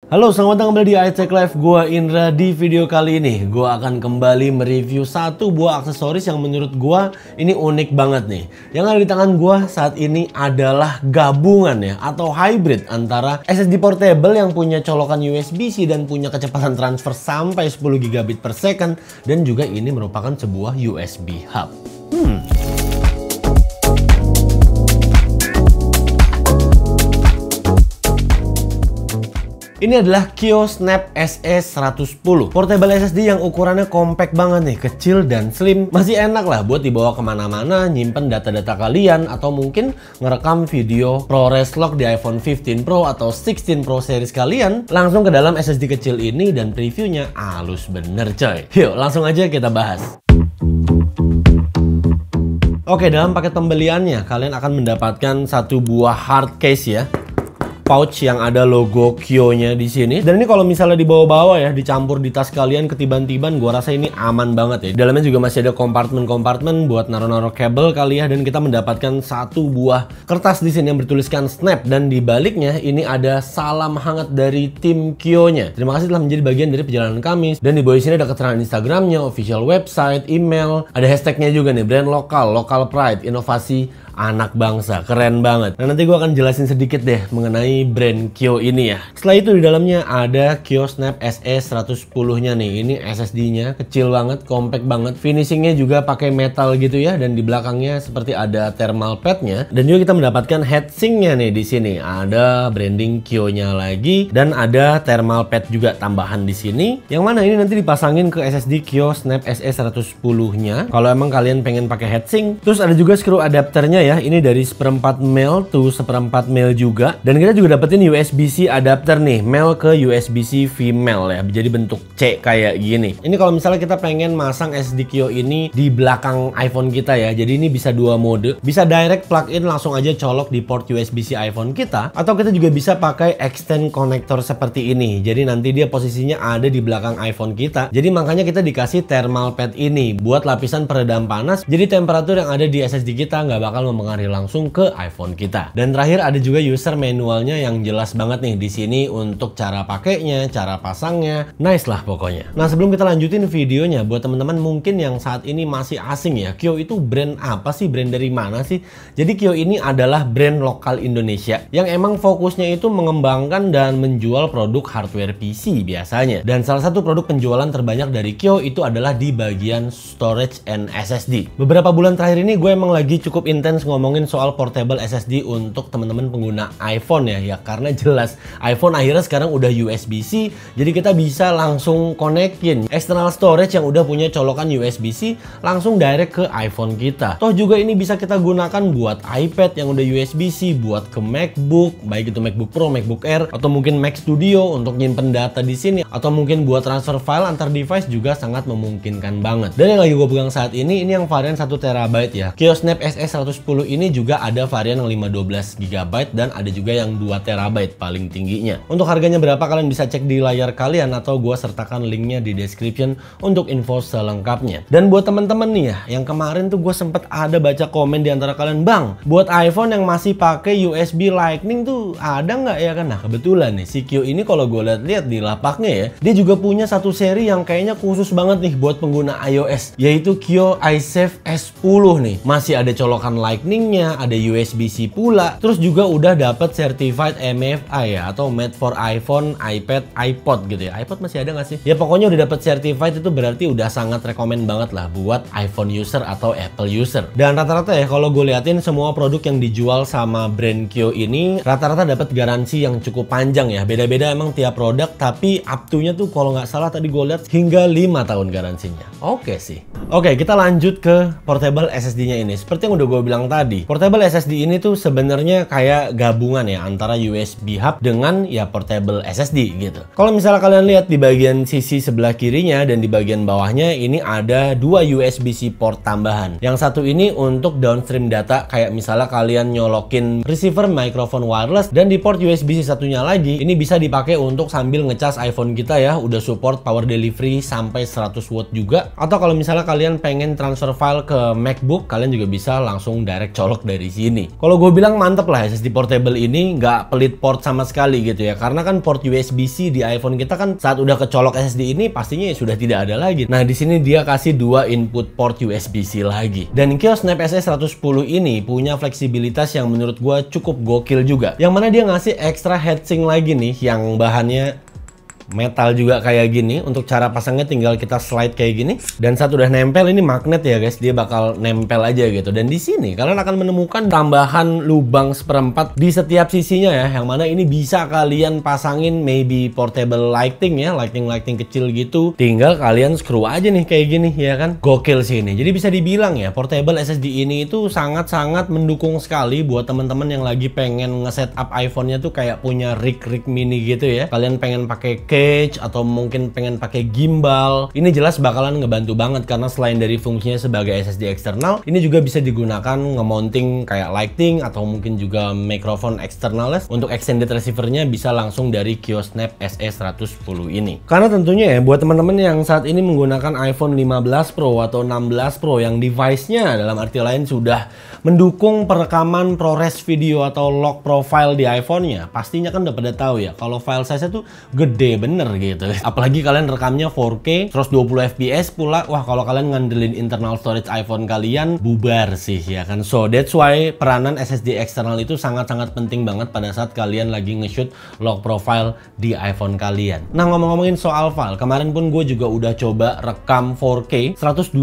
Halo, selamat datang kembali di iTech Live. Gua Indra. Di video kali ini gua akan kembali mereview satu buah aksesoris yang menurut gua ini unik banget nih. Yang ada di tangan gua saat ini adalah gabungan ya atau hybrid antara SSD portable yang punya colokan USB-C dan punya kecepatan transfer sampai 10 GB per second, dan juga ini merupakan sebuah USB hub. Ini adalah Kio Snap SE110, portable SSD yang ukurannya compact banget nih, kecil dan slim. Masih enak lah buat dibawa kemana-mana, nyimpen data-data kalian, atau mungkin ngerekam video ProRes log di iPhone 15 Pro atau 16 Pro series kalian langsung ke dalam SSD kecil ini, dan previewnya halus bener coy. Yuk langsung aja kita bahas. Oke, dalam paket pembeliannya kalian akan mendapatkan satu buah hard case ya, pouch yang ada logo Kio-nya di sini. Dan ini kalau misalnya dibawa-bawa ya, dicampur di tas kalian ketiban-tiban, gua rasa ini aman banget ya. Di dalamnya juga masih ada kompartemen-kompartemen buat naruh-naruh kabel kali ya, dan kita mendapatkan satu buah kertas di sini yang bertuliskan Snap, dan di baliknya ini ada salam hangat dari tim Kio-nya. Terima kasih telah menjadi bagian dari perjalanan kami. Dan di bawah sini ada keterangan Instagramnya, official website, email, ada hashtagnya juga nih, brand lokal, local pride, inovasi anak bangsa. Keren banget. Nah, nanti gue akan jelasin sedikit deh mengenai brand Kio ini ya. Setelah itu di dalamnya ada Kio Snap SE110-nya nih. Ini SSD-nya kecil banget, compact banget. Finishingnya juga pakai metal gitu ya, dan di belakangnya seperti ada thermal pad-nya. Dan juga kita mendapatkan heatsink-nya nih di sini. Ada branding Kio-nya lagi, dan ada thermal pad juga tambahan di sini. Yang mana ini nanti dipasangin ke SSD Kio Snap SE110-nya kalau emang kalian pengen pakai heatsink. Terus ada juga screw adapternya ya. Ini dari 1/4 mil to 1/4 mil juga. Dan kita juga dapetin USB-C adapter nih, male ke USB-C female ya. Jadi bentuk C kayak gini. Ini kalau misalnya kita pengen masang SSD Kio ini di belakang iPhone kita ya. Jadi ini bisa dua mode. Bisa direct plug in langsung aja colok di port USB-C iPhone kita, atau kita juga bisa pakai extend konektor seperti ini. Jadi nanti dia posisinya ada di belakang iPhone kita. Jadi makanya kita dikasih thermal pad ini buat lapisan peredam panas. Jadi temperatur yang ada di SSD kita nggak bakal mempengaruhi langsung ke iPhone kita. Dan terakhir ada juga user manualnya yang jelas banget nih di sini untuk cara pakainya, cara pasangnya, nice lah pokoknya. Nah, sebelum kita lanjutin videonya, buat teman-teman mungkin yang saat ini masih asing ya, Kio itu brand apa sih? Brand dari mana sih? Jadi Kio ini adalah brand lokal Indonesia yang emang fokusnya itu mengembangkan dan menjual produk hardware PC biasanya. Dan salah satu produk penjualan terbanyak dari Kio itu adalah di bagian storage and SSD. Beberapa bulan terakhir ini gue emang lagi cukup intens ngomongin soal portable SSD untuk teman-teman pengguna iPhone ya, karena jelas iPhone akhirnya sekarang udah USB-C, jadi kita bisa langsung konekin external storage yang udah punya colokan USB-C langsung direct ke iPhone kita. Toh juga ini bisa kita gunakan buat iPad yang udah USB-C, buat ke MacBook, baik itu MacBook Pro, MacBook Air, atau mungkin Mac Studio untuk nyimpen data di sini, atau mungkin buat transfer file antar device juga sangat memungkinkan banget. Dan yang lagi gue pegang saat ini yang varian 1 TB ya. Kio Snap SE110 ini juga ada varian yang 512 GB dan ada juga yang 2 TB paling tingginya. Untuk harganya berapa kalian bisa cek di layar kalian, atau gua sertakan linknya di description untuk info selengkapnya. Dan buat teman-teman nih ya, yang kemarin tuh gue sempet ada baca komen di antara kalian, "Bang, buat iPhone yang masih pakai USB Lightning tuh ada nggak ya kan?" Nah, kebetulan nih si Kio ini kalau gue lihat di lapaknya ya, dia juga punya satu seri yang kayaknya khusus banget nih buat pengguna iOS, yaitu Kio iSafe S10 nih. Masih ada colokan Lightning-nya, ada USB-C pula, terus juga udah dapat certified MFI ya, atau made for iPhone, iPad, iPod gitu ya. iPod masih ada nggak sih? Ya pokoknya udah dapat certified, itu berarti udah sangat rekomen banget lah buat iPhone user atau Apple user. Dan rata-rata ya kalau gue liatin semua produk yang dijual sama brand Kio ini rata-rata dapat garansi yang cukup panjang ya. Beda-beda emang tiap produk, tapi up to-nya tuh kalau nggak salah tadi gue lihat hingga 5 tahun garansinya. Oke sih. Oke, kita lanjut ke portable SSD-nya ini. Seperti yang udah gue bilang tadi, portable SSD ini tuh sebenarnya kayak gabungan ya antara USB hub dengan ya portable SSD gitu. Kalau misalnya kalian lihat di bagian sisi sebelah kirinya dan di bagian bawahnya ini ada dua USB-C port tambahan. Yang satu ini untuk downstream data, kayak misalnya kalian nyolokin receiver microphone wireless, dan di port USB-C satunya lagi ini bisa dipakai untuk sambil ngecas iPhone kita ya, udah support power delivery sampai 100 watt juga. Atau kalau misalnya kalian pengen transfer file ke MacBook, kalian juga bisa langsung direct colok dari sini. Kalau gue bilang mantep lah SSD portable ini, nggak nggak pelit port sama sekali gitu ya. Karena kan port USB-C di iPhone kita kan saat udah kecolok SSD ini pastinya ya sudah tidak ada lagi. Nah, di sini dia kasih 2 input port USB-C lagi. Dan Kio Snap SS110 ini punya fleksibilitas yang menurut gua cukup gokil juga. Yang mana dia ngasih extra heatsink lagi nih yang bahannya metal juga kayak gini. Untuk cara pasangnya tinggal kita slide kayak gini, dan saat udah nempel ini magnet ya guys, dia bakal nempel aja gitu. Dan di sini kalian akan menemukan tambahan lubang seperempat di setiap sisinya ya, yang mana ini bisa kalian pasangin maybe portable lighting ya, lighting kecil gitu. Tinggal kalian screw aja nih kayak gini ya kan. Gokil sih ini. Jadi bisa dibilang ya, portable SSD ini itu sangat-sangat mendukung sekali buat teman-teman yang lagi pengen nge-setup iPhone-nya tuh kayak punya rig mini gitu ya. Kalian pengen pakai atau mungkin pengen pakai gimbal, ini jelas bakalan ngebantu banget karena selain dari fungsinya sebagai SSD eksternal, ini juga bisa digunakan nge-mounting kayak lighting atau mungkin juga mikrofon eksternal. Untuk extended receivernya bisa langsung dari Kio Snap SS110 ini. Karena tentunya ya buat teman-teman yang saat ini menggunakan iPhone 15 Pro atau 16 Pro yang device-nya dalam arti lain sudah mendukung perekaman ProRes video atau log profile di iPhone-nya, pastinya kan udah pada tahu ya kalau file size-nya tuh gede bener gitu. Apalagi kalian rekamnya 4K 120 fps pula, wah kalau kalian ngandelin internal storage iPhone kalian bubar sih ya kan. So that's why peranan SSD eksternal itu sangat-sangat penting banget pada saat kalian lagi nge-shoot log profile di iPhone kalian. Nah, ngomong-ngomongin soal file, kemarin pun gue juga udah coba rekam 4K 120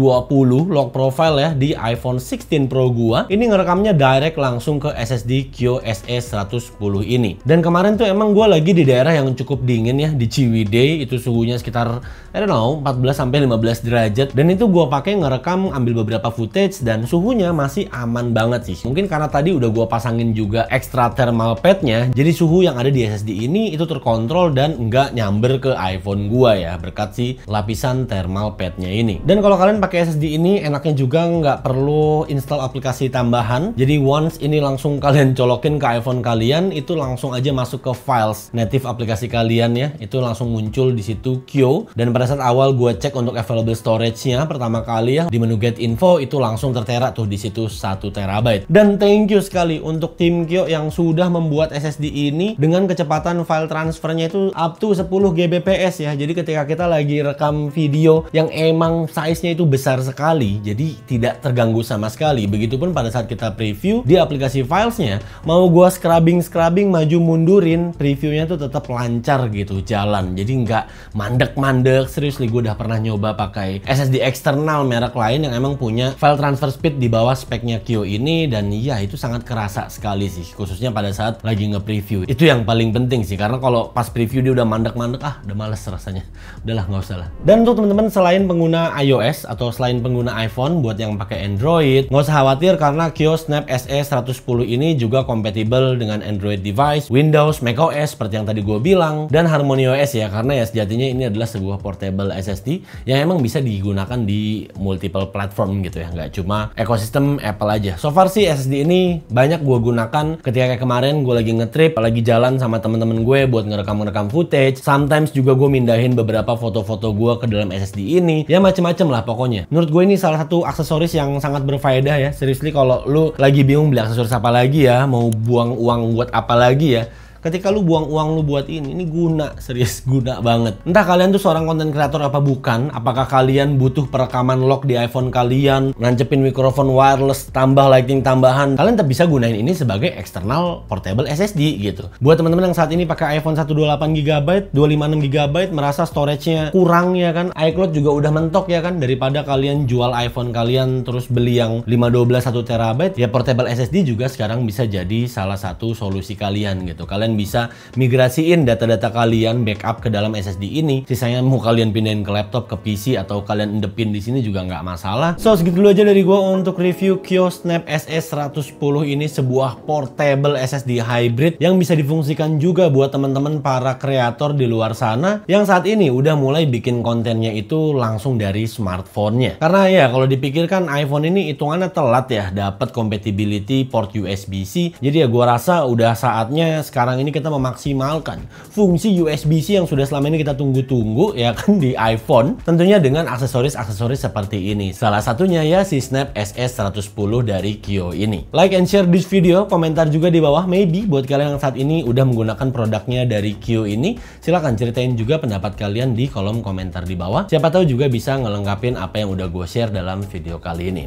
log profile ya di iPhone 16 Pro gua. Ini ngerekamnya direct langsung ke SSD Kio SS110 ini. Dan kemarin tuh emang gue lagi di daerah yang cukup dingin ya, di Ciwidey, itu suhunya sekitar I don't know 14-15 derajat, dan itu gue pakai ngerekam, ambil beberapa footage dan suhunya masih aman banget sih. Mungkin karena tadi udah gue pasangin juga extra thermal padnya, jadi suhu yang ada di SSD ini itu terkontrol dan nggak nyamber ke iPhone gue ya, berkat si lapisan thermal padnya ini. Dan kalau kalian pakai SSD ini enaknya juga nggak perlu install aplikasi tambahan, jadi once ini langsung kalian colokin ke iPhone kalian, itu langsung aja masuk ke files native aplikasi kalian ya, itu langsung muncul di situ Kio. Dan pada saat awal gue cek untuk available storage-nya pertama kali ya, di menu get info itu langsung tertera tuh di situ 1 TB. Dan thank you sekali untuk tim Kio yang sudah membuat SSD ini dengan kecepatan file transfernya itu up to 10 Gbps ya. Jadi ketika kita lagi rekam video yang emang size-nya itu besar sekali, jadi tidak terganggu sama sekali. Begitupun pada saat kita preview di aplikasi filesnya, mau gue scrubbing maju mundurin, previewnya tuh tetap lancar gitu jalan. Jadi nggak mandek-mandek. Seriously, gue udah pernah nyoba pakai SSD eksternal merek lain yang emang punya file transfer speed di bawah speknya Kio ini, dan iya itu sangat kerasa sekali sih, khususnya pada saat lagi nge-preview. Itu yang paling penting sih, karena kalau pas preview dia udah mandek-mandek, udah males rasanya. Udahlah, nggak usah lah. Dan untuk teman-teman selain pengguna iOS atau selain pengguna iPhone, buat yang pakai Android, nggak usah khawatir karena Kio Snap SS110 ini juga kompatibel dengan Android device, Windows, macOS seperti yang tadi gue bilang, dan HarmonyOS ya, karena ya sejatinya ini adalah sebuah portable SSD yang emang bisa digunakan di multiple platform gitu ya, nggak cuma ekosistem Apple aja. So far sih SSD ini banyak gue gunakan ketika kayak kemarin gue lagi ngetrip, lagi jalan sama temen-temen gue buat ngerekam footage. Sometimes juga gue mindahin beberapa foto-foto gue ke dalam SSD ini, ya macem-macem lah pokoknya. Menurut gue ini salah satu aksesoris yang sangat berfaedah ya. Seriously, kalau lu lagi bingung beli aksesoris apa lagi ya, mau buang uang buat apa lagi ya, ketika lu buang uang lu buat ini guna, serius guna banget. Entah kalian tuh seorang konten kreator apa bukan, apakah kalian butuh perekaman log di iPhone kalian, nancepin mikrofon wireless, tambah lighting tambahan, kalian tetap bisa gunain ini sebagai external portable SSD gitu. Buat teman-teman yang saat ini pakai iPhone 128GB, 256GB, merasa storage-nya kurang ya kan, iCloud juga udah mentok ya kan, daripada kalian jual iPhone kalian terus beli yang 512 1TB, ya portable SSD juga sekarang bisa jadi salah satu solusi kalian gitu. Kalian bisa migrasiin data-data kalian backup ke dalam SSD ini. Sisanya mau kalian pindahin ke laptop, ke PC, atau kalian endepin di sini juga nggak masalah. So segitu dulu aja dari gue untuk review Kio Snap SS110 ini, sebuah portable SSD hybrid yang bisa difungsikan juga buat teman-teman para kreator di luar sana yang saat ini udah mulai bikin kontennya itu langsung dari smartphone-nya. Karena ya kalau dipikirkan iPhone ini hitungannya telat ya dapat compatibility port USB-C. Jadi ya gue rasa udah saatnya sekarang ini ini kita memaksimalkan fungsi USB-C yang sudah selama ini kita tunggu-tunggu ya kan di iPhone, tentunya dengan aksesoris-aksesoris seperti ini. Salah satunya ya si Snap SS110 dari Kio ini. Like and share this video, komentar juga di bawah. Maybe buat kalian yang saat ini udah menggunakan produknya dari Kio ini, silahkan ceritain juga pendapat kalian di kolom komentar di bawah. Siapa tahu juga bisa ngelengkapin apa yang udah gue share dalam video kali ini.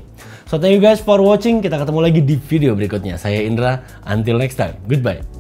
So thank you guys for watching. Kita ketemu lagi di video berikutnya. Saya Indra. Until next time. Goodbye.